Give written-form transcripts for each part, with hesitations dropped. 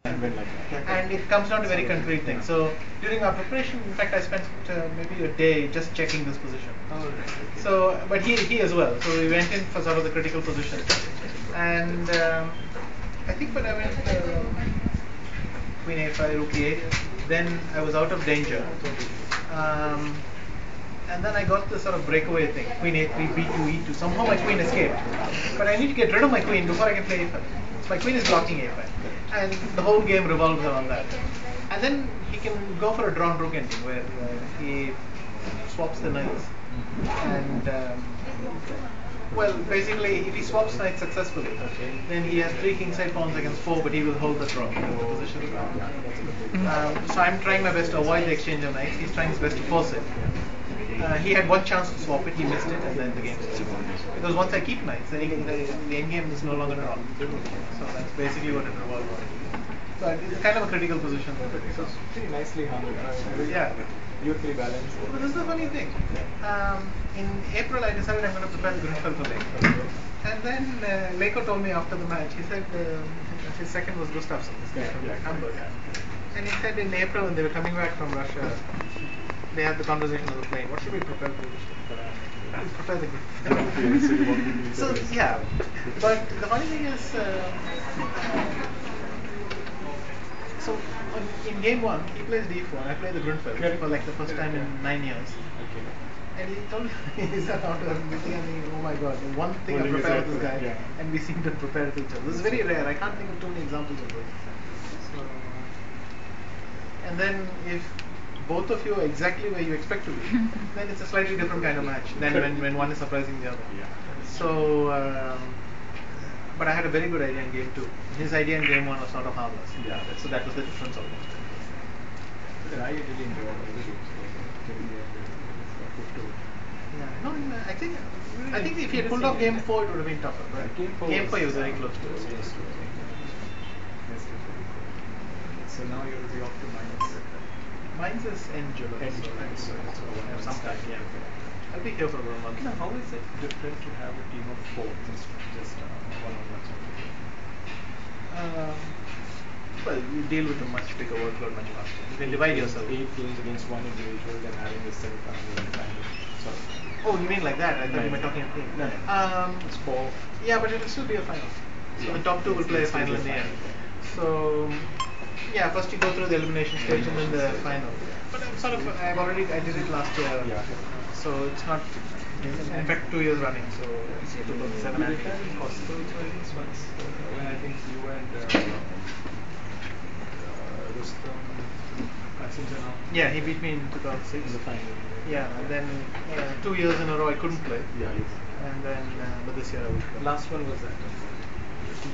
And it comes down to very concrete things. So during our preparation, in fact, I spent maybe a day just checking this position. Oh, right. Okay. So, but he as well. So we went in for sort of the critical positions, and I think when I went Queen A5, Rook E8, then I was out of danger. And then I got this sort of breakaway thing, Queen A3, B2, E2. Somehow my queen escaped. But I need to get rid of my queen before I can play A5. So my queen is blocking A5. And the whole game revolves around that. And then he can go for a drawn rook ending where he swaps the knights. And well, basically, if he swaps knights successfully, then he has 3 kingside pawns against 4, but he will hold the draw, the position. So I'm trying my best to avoid the exchange of knights. He's trying his best to force it. He had one chance to swap it, he missed it, and then the game is over. Because once I keep knights, then the end game is no longer drawn. So that's basically what it revolves around. So it's kind of a critical position. So it's pretty nicely handled. Yeah. You're pretty balanced. But this is the funny thing. In April, I decided I'm going to prepare the Grunfeld for Leko. And then Leko told me after the match, he said his second was Gustafsson, this guy from Hamburg. And he said in April when they were coming back from Russia, they had the conversation on the plane. What should we prepare for this? Prepare the Grunfeld. So yeah, but the funny thing is, so in game 1, he plays d4, I play the Grunfeld for like the first time in 9 years. And he told me, he sat out and looking at me, oh my god, the one thing I prepared with this guy, and we seem to prepare with each other. This is very rare, I can't think of too many examples of this. So, and then if both of you are exactly where you expect to be, then it's a slightly different kind of match than when one is surprising the other. So, but I had a very good idea in game 2. His idea in game 1 was sort of harmless. So that was the difference of it. I really enjoyed it. No, I think if he had pulled off game 4, it would have been tougher. Right? Game 4 he was very close to it. So now you'll be off to minus. Mine's is in July. So sometime, yeah. I'll be here for about a month. Now, how is it different to have a team of 4 instead of just one-on-one? Well, you deal with a much bigger workload much faster. You can divide yourself. 8 games against one individual, then having the semi-final and final. Oh, you mean like that? I thought you were talking about team. No. It's 4. Yeah, but it will still be a final. So the top 2 will play a final in the end. So yeah, first you go through the elimination stage and then the final. But I did it last year. So it's not, in fact, 2 years running. So it's 2007 and 8. When I think you and Rustam, yeah, he beat me in 2006. In the final. Yeah, and then 2 years in a row I couldn't play. And then, but this year I will play. Last one was that?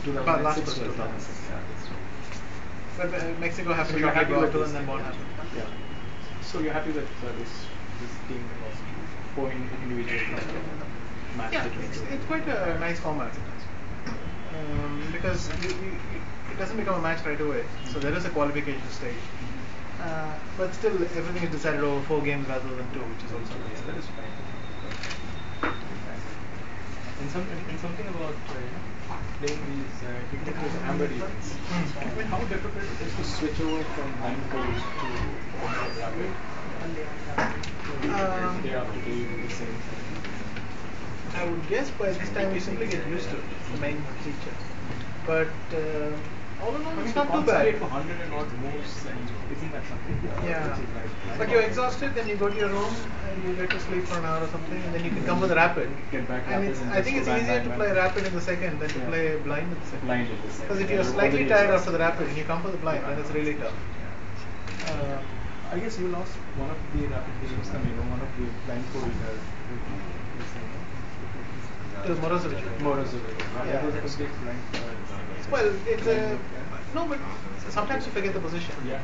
2006. Last was 2006. But Mexico happened shortly after, and then what happened? Yeah. So you're happy with this team of 4 individual match? Yeah, it's quite a nice format. Because it doesn't become a match right away. So there is a qualification stage. But still, everything is decided over 4 games rather than 2, which is also nice. That is fine. And something about playing these amber events. I mean, how difficult it is to switch over from blind codes to rapid? Day after day, the same thing. I would guess by this time you simply get used to it, the main feature. But all in all, it's not too bad. For 100 and odd moves, and isn't that something? Yeah. But you're exhausted, then you go to your room and you get to sleep for an hour or something, and then you can come with rapid. Get back and I think it's easier to play rapid in the second than to play blind in the second. Because if you're slightly tired after the rapid and you come for the blind, then it's really tough. I guess you lost one of the rapid games. One of the blind code to Morozovich. Yeah. That was a complete blind. Well, it's no, but sometimes you forget the position. Yeah.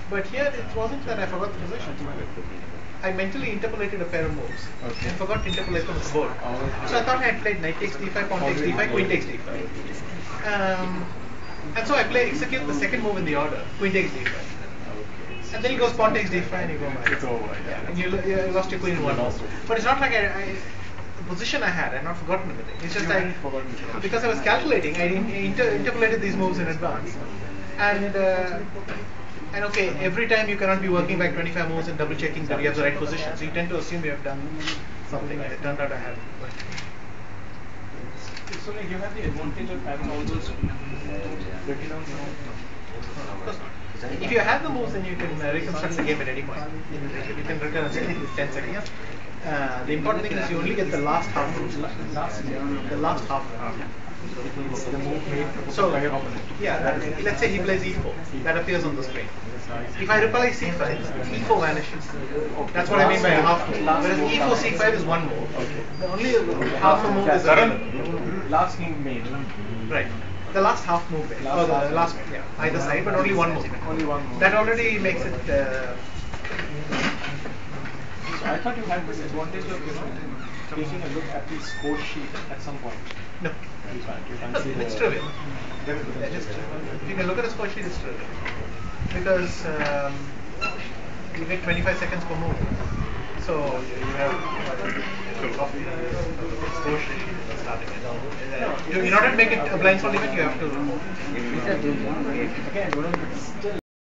But here it wasn't that I forgot the position. I mentally interpolated a pair of moves and forgot to interpolate them on the board. So I thought I had played knight takes d5, pawn takes d5, queen takes d5. And so I execute the second move in the order, queen takes d5. And then he goes pawn takes d5 and you go mad. It's over. Yeah. And you lost your queen in one move. But it's not like the position I had not forgotten anything. It's just because I was calculating, I interpolated these moves in advance. And okay, every time you cannot be working back 25 moves and double checking that you have the right position. So you tend to assume you have done something, and it turned out I haven't. So like you have the advantage of having all those written down. Of course not. If you have the moves, then you can reconstruct the game at any point. You can return anything with 10 seconds. The important thing is you only get the last half moves back. The last half. The move made So, by your opponent. yeah, let's say he plays e4. That appears on the screen. If I reply c5, e4 vanishes. That's what I mean by a half move. Whereas e4, c5 is one move. The only half a move is available. Last move made. Right. The last half move, or the last, yeah, either side, but only one move. Only one move. That already makes it. So I thought you had this advantage of taking a look at the score sheet at some point. No. You can't No, see it's the- trivial. If you can look at the score sheet, it's trivial. Because you get 25 seconds per move. So you have score sheet starting it. You're not going to make it a blindfold event, you have to. Again, still